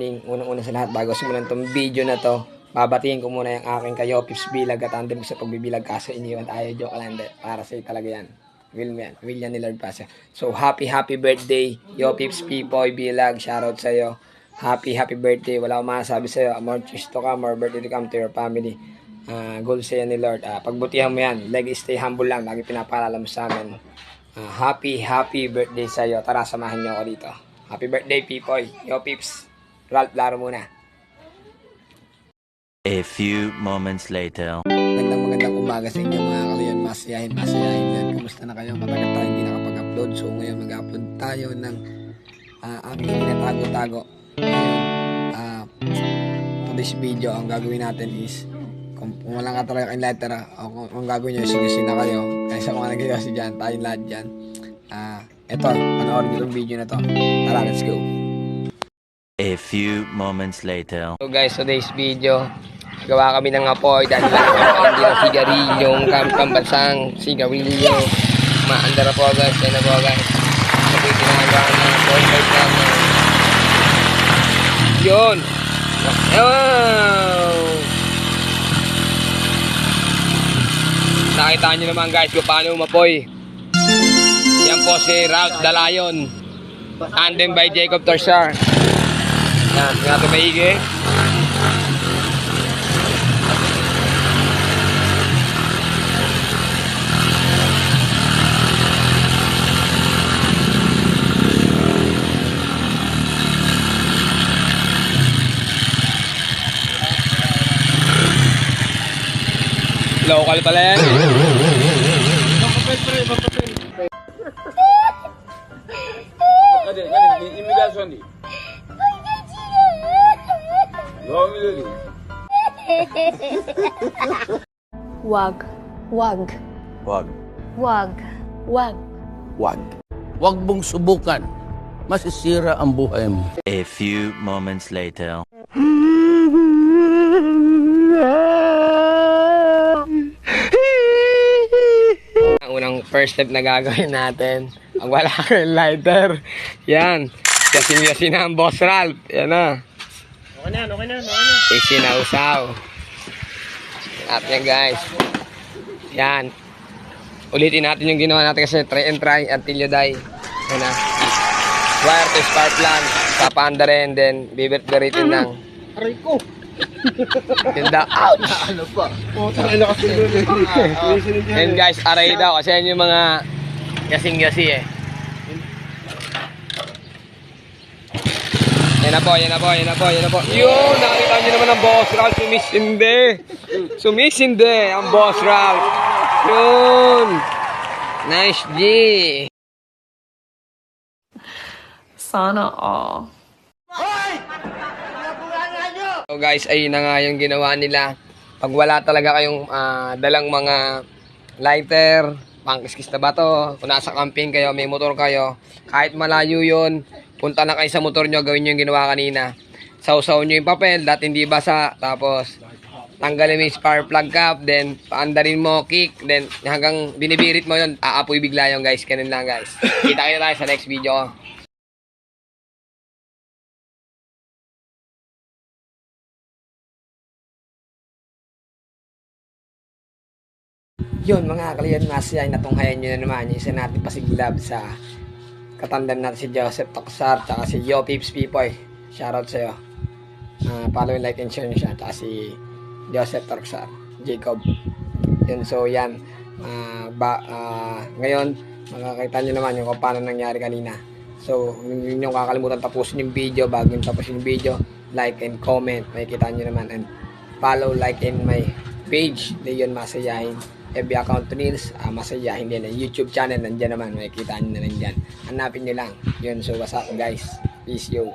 Unang-una sa lahat, bago simulan tong video na to, babatiin ko muna yung aking kayo, Pips Bilag at andun sa pagbibilag kaso iniwan tayo, joke lang din. Para sa'yo talaga yan. Will yan ni Lord Pasha. So, happy birthday, Yo Pips Pipoy Bilag, shoutout sa'yo. Happy birthday, wala akong masasabi sa'yo. More cheers to come, more birthday to come to your family. Goal sa'yo ni Lord. Pagbutihan mo yan, stay humble lang, lagi pinapaalala mo sa amin. Happy birthday sa'yo. Tara, samahan niyo ako dito. Happy birthday, Pipoy. Yo Pips. Ralph, laro muna. A few moments later. Magandang umaga sa inyo mga kalayan. Masayahin yan. Kumusta na kayo? Matagal tayo hindi nakapag-upload. So ngayon mag-upload tayo ng aming tinatago-tago. Ngayon, today's video, ang gagawin natin is kung walang katalaga kayong letter o kung gagawin nyo, sige na kayo. Kaya sa mga nagkakasi dyan, tayong lahat dyan. Eto, panoorin nyo itong video na to. Tara, let's go. A few moments later. So guys, today's video, gawa kami ng apoy dahil hindi ng sigarilyong pambansang sigarilyo. Maandar po guys, yan na po guys. Ito yung ginagawa ng apoy namin. Yun! Wow! Nakita nyo naman guys kung paano umapoy. Yan po si Ralph the Lion. Tandem by Jacob Torsar. Yan, tingnan ito maigi. Local pala yan. Imigrasyon di. Wag. Wag. Wag. Wag. Wag. Wag. Wag mong subukan. Masisira ang buhay mo. A few moments later. Ang unang first step na gagawin natin, ang wala kang lighter. Yan. Kasi na ang Boss Ralph. Yan na. Okay na. Isinausaw. At yan guys. Yan. Ulitin natin yung ginawa natin kasi try and try until you die. Yan na. Wire to spark plug. Papanda rin. Then, bibit-biritin lang. Aray ko! Yun daw. Ouch! Ano pa? Ano kasi And guys, aray daw. Kasi yan yung mga gasing-gasi eh. Yan na po. Yun, nakita nyo naman ang Boss Ralph. Sumisinde ang Boss Ralph. Yun. Nice G. Sana all. So guys, ayun na nga yung ginawa nila. Pag wala talaga kayong dalang mga lighter, pangkiskis na bato, kung nasa camping kayo, may motor kayo, kahit malayo yun, punta na kayo sa motor nyo, gawin nyo yung ginawa kanina. Sausaw nyo yung papel, dahil hindi basa, tapos tanggalin mo yung spark plug cap, then paandarin mo, kick, then hanggang binibirit mo yun, aapoy bigla yun guys, ganun lang guys. Kita tayo sa next video. Yun mga kalayan, masaya natunghayan nyo na naman yung isa natin pasiglab sa katandem natin si Joseph Toksar tsaka si Yo Pips Pipoy. Shoutout sa'yo. Follow, like, and share nyo siya tsaka si Joseph Toksar Jacob. Yun, so yan ngayon makakita nyo naman yung kung paano nangyari kanina. So hindi nyo kakalimutan tapusin yung video. Bago nyo tapusin yung video, like and comment, makikita nyo naman, and follow, like, and my page na yun masayahin. FB account to Nils, masayahin din ang YouTube channel, nandiyan naman, makikita nyo na lang dyan. Hanapin nyo lang. Yun, so what's up guys? Peace yo.